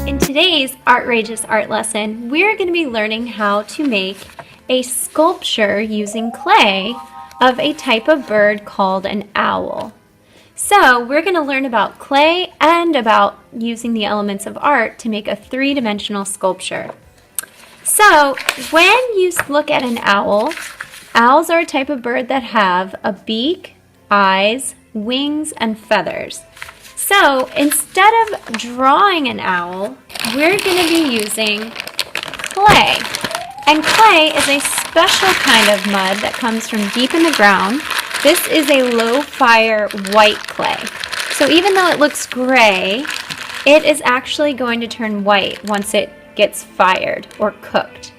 In today's Artrageous art lesson, we're going to be learning how to make a sculpture using clay of a type of bird called an owl. So we're going to learn about clay and about using the elements of art to make a three-dimensional sculpture. So when you look at an owl, owls are a type of bird that have a beak, eyes, wings, and feathers. So instead of drawing an owl, we're going to be using clay. And clay is a special kind of mud that comes from deep in the ground. This is a low-fire white clay. So even though it looks gray, it is actually going to turn white once it gets fired or cooked.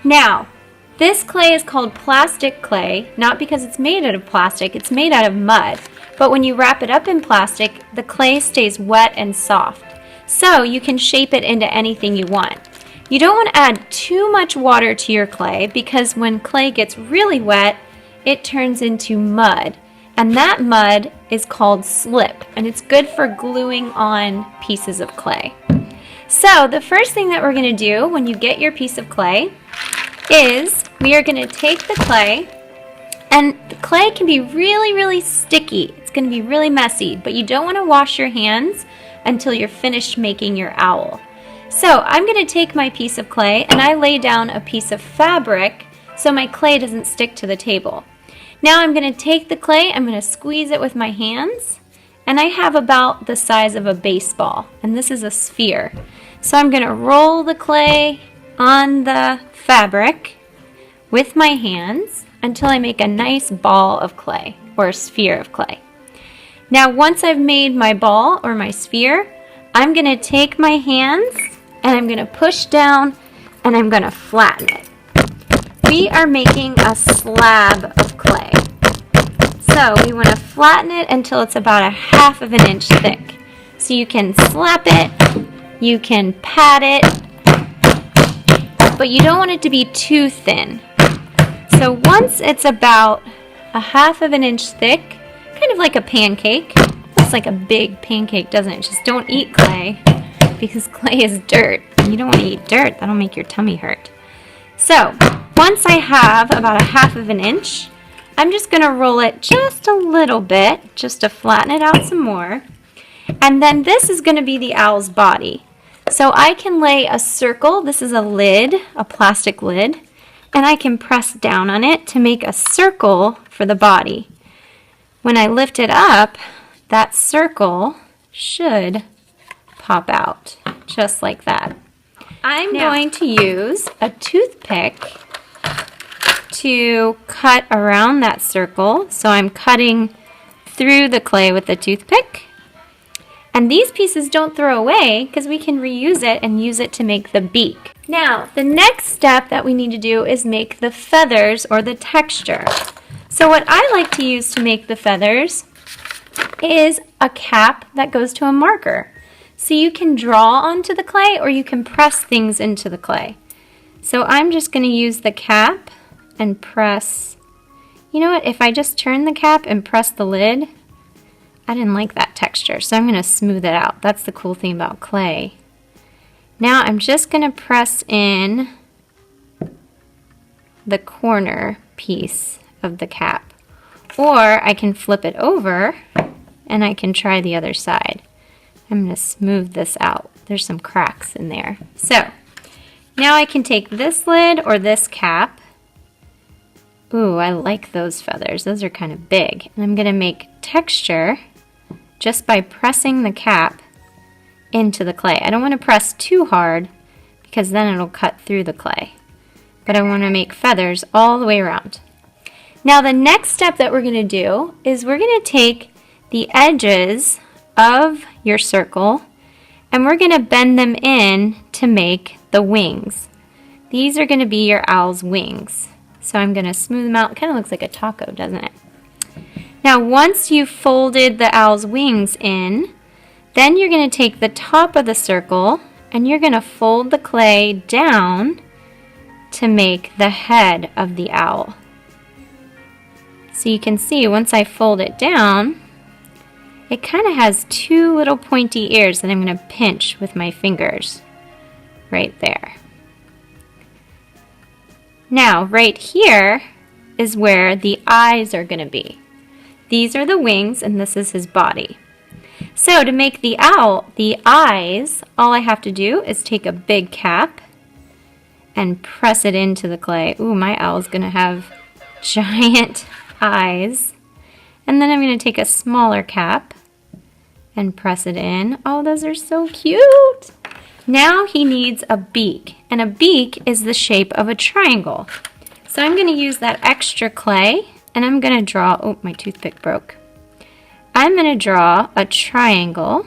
Now, this clay is called plastic clay, not because it's made out of plastic, it's made out of mud. But when you wrap it up in plastic, the clay stays wet and soft. So you can shape it into anything you want. You don't want to add too much water to your clay because when clay gets really wet, it turns into mud. And that mud is called slip, and it's good for gluing on pieces of clay. So the first thing that we're going to do when you get your piece of clay is we are going to take the clay, and the clay can be really sticky. It's going to be really messy, but you don't want to wash your hands until you're finished making your owl. So I'm going to take my piece of clay and I lay down a piece of fabric so my clay doesn't stick to the table. Now I'm going to take the clay, I'm going to squeeze it with my hands, and I have about the size of a baseball, and this is a sphere. So I'm going to roll the clay on the fabric with my hands until I make a nice ball of clay or a sphere of clay. Now once I've made my ball or my sphere, I'm going to take my hands and I'm going to push down and I'm going to flatten it. We are making a slab of clay. So we want to flatten it until it's about 1/2 of an inch thick. So you can slap it, you can pat it, but you don't want it to be too thin. So once it's about 1/2 of an inch thick, kind of like a pancake, looks like a big pancake, doesn't it? Just don't eat clay because clay is dirt. And you don't want to eat dirt, that'll make your tummy hurt. So once I have about 1/2 of an inch, I'm just going to roll it just a little bit, just to flatten it out some more. And then this is going to be the owl's body. So I can lay a circle, this is a lid, a plastic lid, and I can press down on it to make a circle for the body. When I lift it up, that circle should pop out, just like that. I'm going to use a toothpick to cut around that circle. So I'm cutting through the clay with the toothpick. And these pieces don't throw away because we can reuse it and use it to make the beak. Now, the next step that we need to do is make the feathers or the texture. So what I like to use to make the feathers is a cap that goes to a marker. So you can draw onto the clay or you can press things into the clay. So I'm just going to use the cap and press. You know what, if I just turn the cap and press the lid, I didn't like that texture, so I'm going to smooth it out. That's the cool thing about clay. Now I'm just going to press in the corner piece of the cap. Or I can flip it over and I can try the other side. I'm going to smooth this out. There's some cracks in there. So now I can take this lid or this cap. Ooh, I like those feathers. Those are kind of big. And I'm going to make texture just by pressing the cap into the clay. I don't want to press too hard because then it'll cut through the clay. But I want to make feathers all the way around. Now the next step that we're going to do is we're going to take the edges of your circle and we're going to bend them in to make the wings. These are going to be your owl's wings. So I'm going to smooth them out. It kind of looks like a taco, doesn't it? Now once you've folded the owl's wings in, then you're going to take the top of the circle and you're going to fold the clay down to make the head of the owl. So you can see once I fold it down, it kind of has two little pointy ears that I'm going to pinch with my fingers right there. Now, right here is where the eyes are going to be. These are the wings, and this is his body. So to make the owl, the eyes, all I have to do is take a big cap and press it into the clay. Ooh, my owl's going to have giant eyes. And then I'm going to take a smaller cap and press it in. Oh, those are so cute. Now he needs a beak, and a beak is the shape of a triangle. So I'm going to use that extra clay, and I'm going to draw, oh, my toothpick broke. I'm going to draw a triangle,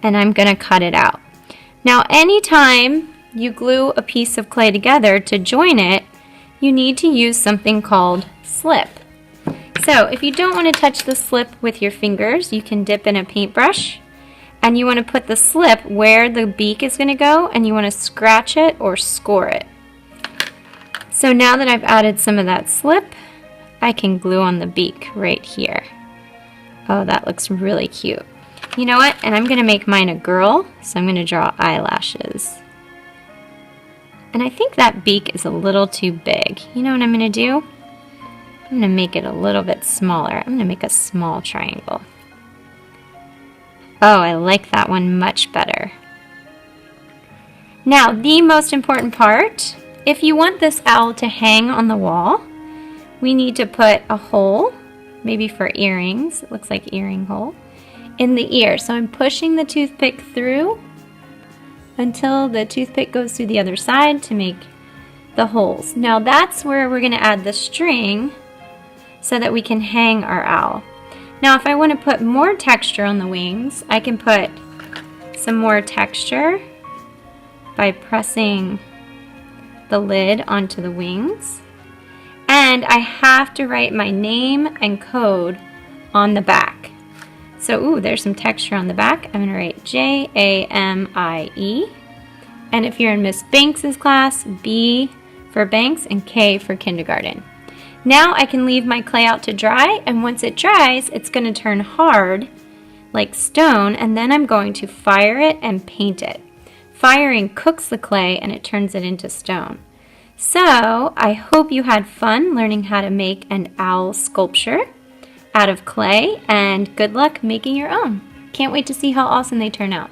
and I'm going to cut it out. Now, anytime you glue a piece of clay together to join it, you need to use something called slip. So if you don't want to touch the slip with your fingers, you can dip in a paintbrush, and you want to put the slip where the beak is going to go, and you want to scratch it or score it. So now that I've added some of that slip, I can glue on the beak right here. Oh, that looks really cute. You know what? And I'm going to make mine a girl, so I'm going to draw eyelashes. And I think that beak is a little too big. You know what I'm going to do? I'm going to make it a little bit smaller. I'm going to make a small triangle. Oh, I like that one much better. Now, the most important part, if you want this owl to hang on the wall, we need to put a hole, maybe for earrings, it looks like earring hole, in the ear. So I'm pushing the toothpick through until the toothpick goes through the other side to make the holes. Now that's where we're going to add the string so that we can hang our owl. Now if I want to put more texture on the wings, I can put some more texture by pressing the lid onto the wings. And I have to write my name and code on the back. So, ooh, there's some texture on the back. I'm going to write J-A-M-I-E. And if you're in Miss Banks's class, B for Banks and K for kindergarten. Now I can leave my clay out to dry, and once it dries, it's going to turn hard like stone, and then I'm going to fire it and paint it. Firing cooks the clay and it turns it into stone. So I hope you had fun learning how to make an owl sculpture out of clay, and good luck making your own. Can't wait to see how awesome they turn out.